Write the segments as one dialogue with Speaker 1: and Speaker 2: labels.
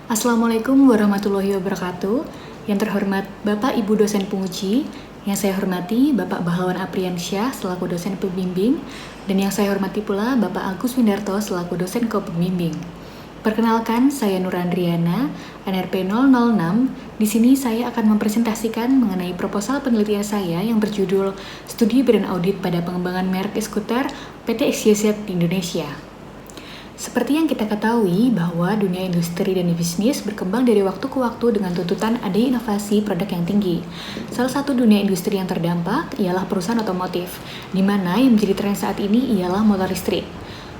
Speaker 1: Assalamualaikum warahmatullahi wabarakatuh. Yang terhormat Bapak Ibu dosen penguji, yang saya hormati Bapak Bahlawan Apriansyah selaku dosen pembimbing, dan yang saya hormati pula Bapak Agus Windarto selaku dosen co-pembimbing. Perkenalkan, saya Nur Andriana, NRP 006. Di sini saya akan mempresentasikan mengenai proposal penelitian saya yang berjudul Studi Brand Audit pada Pengembangan Merek E-Scooter PT XYZ di Indonesia. Seperti yang kita ketahui bahwa dunia industri dan bisnis berkembang dari waktu ke waktu dengan tuntutan adanya inovasi produk yang tinggi. Salah satu dunia industri yang terdampak ialah perusahaan otomotif, di mana yang menjadi tren saat ini ialah motor listrik.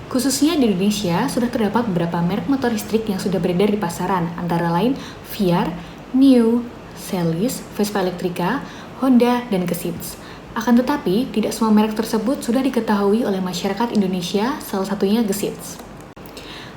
Speaker 1: Khususnya di Indonesia, sudah terdapat beberapa merek motor listrik yang sudah beredar di pasaran, antara lain Viar, NIO, Celis, Vespa Electrica, Honda, dan Gesits. Akan tetapi, tidak semua merek tersebut sudah diketahui oleh masyarakat Indonesia, salah satunya Gesits.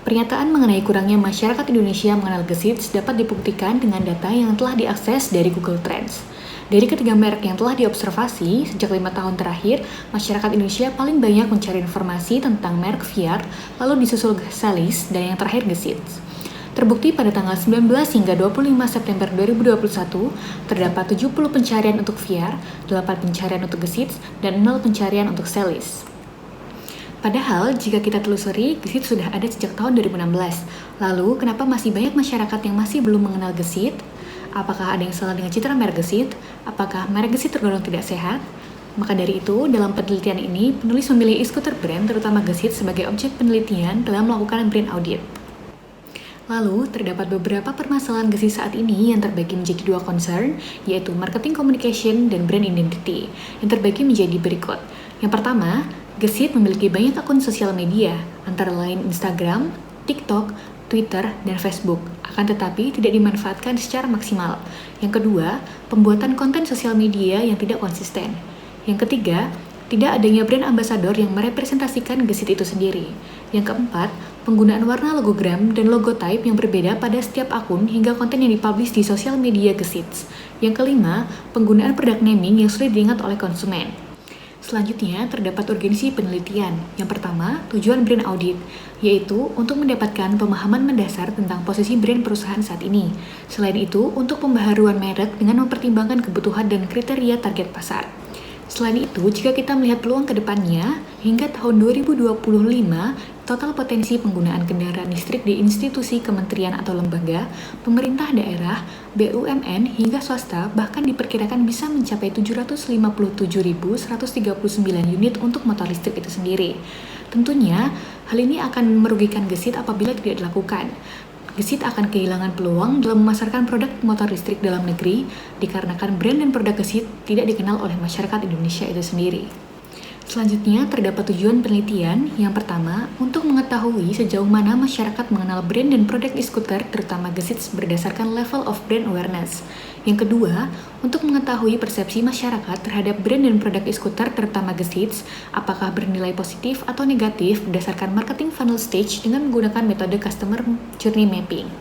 Speaker 1: Pernyataan mengenai kurangnya masyarakat Indonesia mengenal Gesits dapat dibuktikan dengan data yang telah diakses dari Google Trends. Dari ketiga merek yang telah diobservasi, sejak 5 tahun terakhir, masyarakat Indonesia paling banyak mencari informasi tentang merek Viar, lalu disusul Celis, dan yang terakhir Gesits. Terbukti pada tanggal 19 hingga 25 September 2021, terdapat 70 pencarian untuk Viar, 8 pencarian untuk Gesits, dan 0 pencarian untuk Celis. Padahal, jika kita telusuri, Gesits sudah ada sejak tahun 2016. Lalu, kenapa masih banyak masyarakat yang masih belum mengenal Gesits? Apakah ada yang salah dengan citra merek Gesits? Apakah merek Gesits tergolong tidak sehat? Maka dari itu, dalam penelitian ini, penulis memilih e-scooter brand, terutama Gesits, sebagai objek penelitian dalam melakukan brand audit. Lalu, terdapat beberapa permasalahan Gesits saat ini yang terbagi menjadi dua concern, yaitu marketing communication dan brand identity, yang terbagi menjadi berikut. Yang pertama, Gesits memiliki banyak akun sosial media, antara lain Instagram, TikTok, Twitter, dan Facebook, akan tetapi tidak dimanfaatkan secara maksimal. Yang kedua, pembuatan konten sosial media yang tidak konsisten. Yang ketiga, tidak adanya brand ambassador yang merepresentasikan Gesits itu sendiri. Yang keempat, penggunaan warna logogram dan logotype yang berbeda pada setiap akun hingga konten yang dipublish di sosial media Gesits. Yang kelima, penggunaan product naming yang sulit diingat oleh konsumen. Selanjutnya, terdapat urgensi penelitian. Yang pertama, tujuan brand audit, yaitu untuk mendapatkan pemahaman mendasar tentang posisi brand perusahaan saat ini. Selain itu, untuk pembaharuan merek dengan mempertimbangkan kebutuhan dan kriteria target pasar. Selain itu, jika kita melihat peluang ke depannya, hingga tahun 2025, total potensi penggunaan kendaraan listrik di institusi kementerian atau lembaga, pemerintah daerah, BUMN, hingga swasta bahkan diperkirakan bisa mencapai 757.139 unit untuk motor listrik itu sendiri. Tentunya, hal ini akan merugikan Gesits apabila tidak dilakukan. Gesits akan kehilangan peluang dalam memasarkan produk motor listrik dalam negeri dikarenakan brand dan produk Gesits tidak dikenal oleh masyarakat Indonesia itu sendiri. Selanjutnya, terdapat tujuan penelitian. Yang pertama, untuk mengetahui sejauh mana masyarakat mengenal brand dan produk e-scooter, terutama Gesits berdasarkan level of brand awareness. Yang kedua, untuk mengetahui persepsi masyarakat terhadap brand dan produk e-scooter, terutama Gesits, apakah bernilai positif atau negatif berdasarkan marketing funnel stage dengan menggunakan metode customer journey mapping.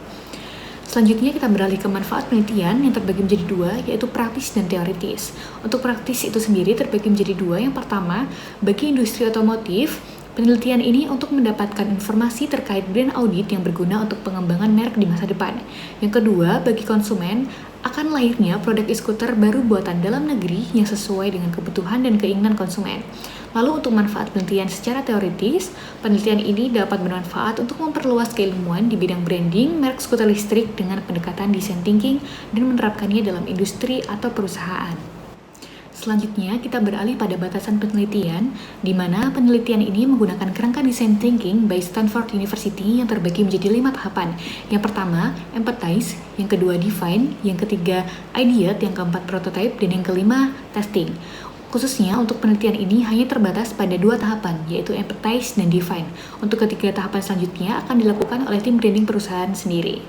Speaker 1: Selanjutnya kita beralih ke manfaat penelitian yang terbagi menjadi dua, yaitu praktis dan teoritis. Untuk praktis itu sendiri terbagi menjadi dua. Yang pertama, bagi industri otomotif, penelitian ini untuk mendapatkan informasi terkait brand audit yang berguna untuk pengembangan merek di masa depan. Yang kedua, bagi konsumen, akan lahirnya produk e-scooter baru buatan dalam negeri yang sesuai dengan kebutuhan dan keinginan konsumen. Lalu untuk manfaat penelitian secara teoritis, penelitian ini dapat bermanfaat untuk memperluas keilmuan di bidang branding merek skuter listrik dengan pendekatan design thinking dan menerapkannya dalam industri atau perusahaan. Selanjutnya, kita beralih pada batasan penelitian, di mana penelitian ini menggunakan kerangka design thinking by Stanford University yang terbagi menjadi 5 tahapan. Yang pertama, empathize, yang kedua, define, yang ketiga, ideate, yang keempat, prototype, dan yang kelima, testing. Khususnya untuk penelitian ini hanya terbatas pada 2 tahapan, yaitu empathize dan define. Untuk ketiga tahapan selanjutnya akan dilakukan oleh tim branding perusahaan sendiri.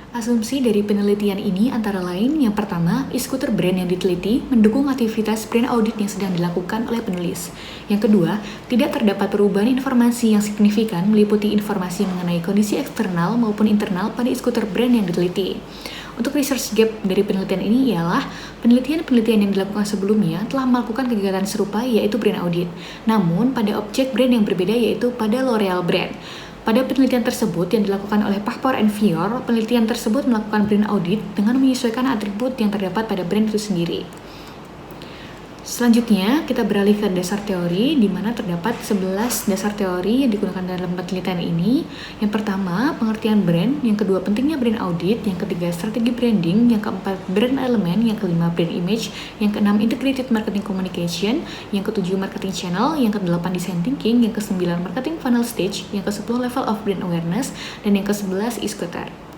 Speaker 1: Asumsi dari penelitian ini antara lain, yang pertama, e-scooter brand yang diteliti mendukung aktivitas brand audit yang sedang dilakukan oleh penulis. Yang kedua, tidak terdapat perubahan informasi yang signifikan meliputi informasi mengenai kondisi eksternal maupun internal pada e-scooter brand yang diteliti. Untuk research gap dari penelitian ini ialah penelitian-penelitian yang dilakukan sebelumnya telah melakukan kegiatan serupa yaitu brand audit. Namun, pada objek brand yang berbeda yaitu pada L'Oreal brand. Pada penelitian tersebut yang dilakukan oleh Pahpor and Fior, penelitian tersebut melakukan brand audit dengan menyesuaikan atribut yang terdapat pada brand itu sendiri. Selanjutnya, kita beralih ke dasar teori, di mana terdapat 11 dasar teori yang digunakan dalam penelitian ini. Yang pertama, pengertian brand. Yang kedua, pentingnya brand audit. Yang ketiga, strategi branding. Yang keempat, brand element. Yang kelima, brand image. Yang keenam, integrated marketing communication. Yang ketujuh, marketing channel. Yang kedelapan, design thinking. Yang kesembilan, marketing funnel stage. Yang kesepuluh, level of brand awareness. Dan yang ke-11, e-scooter.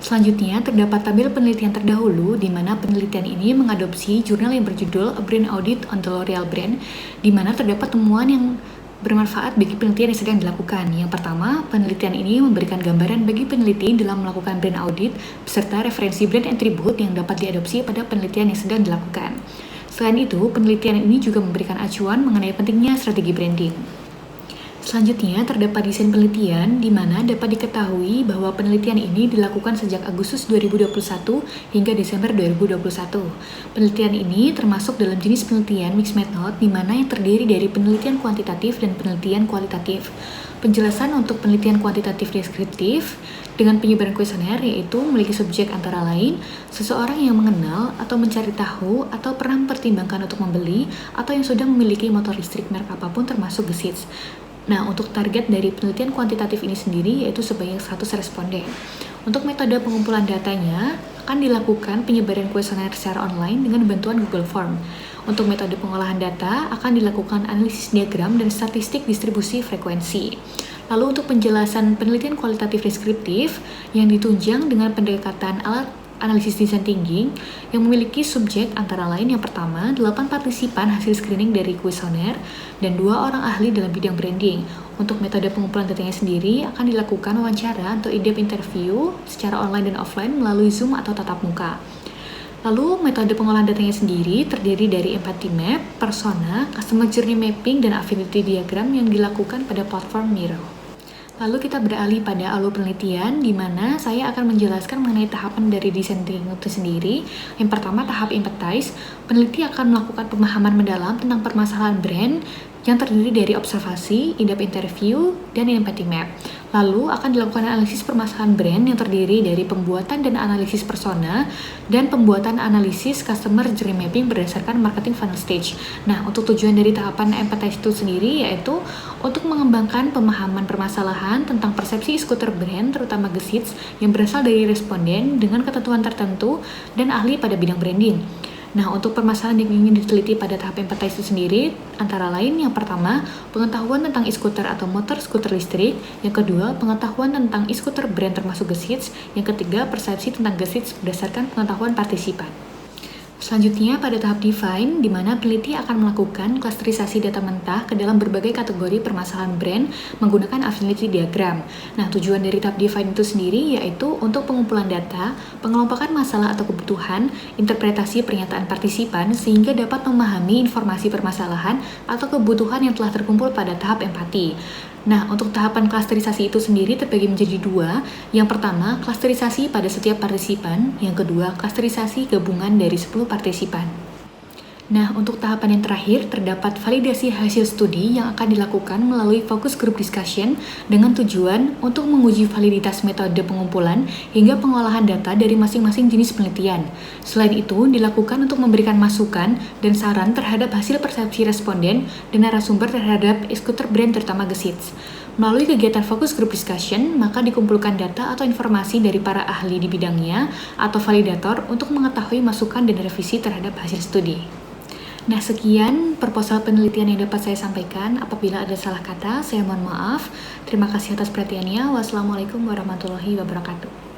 Speaker 1: Selanjutnya, terdapat tabel penelitian terdahulu di mana penelitian ini mengadopsi jurnal yang berjudul A Brand Audit on the L'Oreal Brand, di mana terdapat temuan yang bermanfaat bagi penelitian yang sedang dilakukan. Yang pertama, penelitian ini memberikan gambaran bagi peneliti dalam melakukan brand audit, beserta referensi brand attribute yang dapat diadopsi pada penelitian yang sedang dilakukan. Selain itu, penelitian ini juga memberikan acuan mengenai pentingnya strategi branding. Selanjutnya, terdapat desain penelitian di mana dapat diketahui bahwa penelitian ini dilakukan sejak Agustus 2021 hingga Desember 2021. Penelitian ini termasuk dalam jenis penelitian mixed method di mana yang terdiri dari penelitian kuantitatif dan penelitian kualitatif. Penjelasan untuk penelitian kuantitatif deskriptif dengan penyebaran kuesioner yaitu memiliki subjek antara lain seseorang yang mengenal atau mencari tahu atau pernah mempertimbangkan untuk membeli atau yang sudah memiliki motor listrik merek apapun termasuk gesits. Nah, untuk target dari penelitian kuantitatif ini sendiri yaitu sebanyak 100 responden. Untuk metode pengumpulan datanya, akan dilakukan penyebaran kuesioner secara online dengan bantuan Google Form. Untuk metode pengolahan data, akan dilakukan analisis diagram dan statistik distribusi frekuensi. Lalu untuk penjelasan penelitian kualitatif deskriptif yang ditunjang dengan pendekatan alat analisis design thinking yang memiliki subjek antara lain yang pertama 8 partisipan hasil screening dari kuesioner dan 2 orang ahli dalam bidang branding. Untuk metode pengumpulan datanya sendiri akan dilakukan wawancara atau in-depth interview secara online dan offline melalui Zoom atau tatap muka. Lalu metode pengolahan datanya sendiri terdiri dari empathy map, persona, customer journey mapping, dan affinity diagram yang dilakukan pada platform Miro. Lalu kita beralih pada alur penelitian, di mana saya akan menjelaskan mengenai tahapan dari design thinking itu sendiri. Yang pertama, tahap empathize. Peneliti akan melakukan pemahaman mendalam tentang permasalahan brand yang terdiri dari observasi, in-depth interview, dan empathy map. Lalu akan dilakukan analisis permasalahan brand yang terdiri dari pembuatan dan analisis persona dan pembuatan analisis customer journey mapping berdasarkan marketing funnel stage. Nah, untuk tujuan dari tahapan empathize itu sendiri yaitu untuk mengembangkan pemahaman permasalahan tentang persepsi e-scooter brand, terutama gesits, yang berasal dari responden dengan ketentuan tertentu dan ahli pada bidang branding. Nah, untuk permasalahan yang ingin diteliti pada tahap empathize itu sendiri, antara lain yang pertama, pengetahuan tentang e-scooter atau motor skuter listrik, yang kedua, pengetahuan tentang e-scooter brand termasuk gesits, yang ketiga, persepsi tentang gesits berdasarkan pengetahuan partisipan. Selanjutnya, pada tahap define, di mana peneliti akan melakukan klasterisasi data mentah ke dalam berbagai kategori permasalahan brand menggunakan affinity diagram. Nah, tujuan dari tahap define itu sendiri yaitu untuk pengumpulan data, pengelompokan masalah atau kebutuhan, interpretasi pernyataan partisipan sehingga dapat memahami informasi permasalahan atau kebutuhan yang telah terkumpul pada tahap empati. Nah, untuk tahapan klasterisasi itu sendiri terbagi menjadi 2. Yang pertama, klasterisasi pada setiap partisipan. Yang kedua, klasterisasi gabungan dari 10 partisipan. Nah, untuk tahapan yang terakhir, terdapat validasi hasil studi yang akan dilakukan melalui focus group discussion dengan tujuan untuk menguji validitas metode pengumpulan hingga pengolahan data dari masing-masing jenis penelitian. Selain itu, dilakukan untuk memberikan masukan dan saran terhadap hasil persepsi responden dan narasumber terhadap e-scooter brand terutama gesits. Melalui kegiatan focus group discussion, maka dikumpulkan data atau informasi dari para ahli di bidangnya atau validator untuk mengetahui masukan dan revisi terhadap hasil studi. Nah, sekian proposal penelitian yang dapat saya sampaikan. Apabila ada salah kata, saya mohon maaf. Terima kasih atas perhatiannya. Wassalamualaikum warahmatullahi wabarakatuh.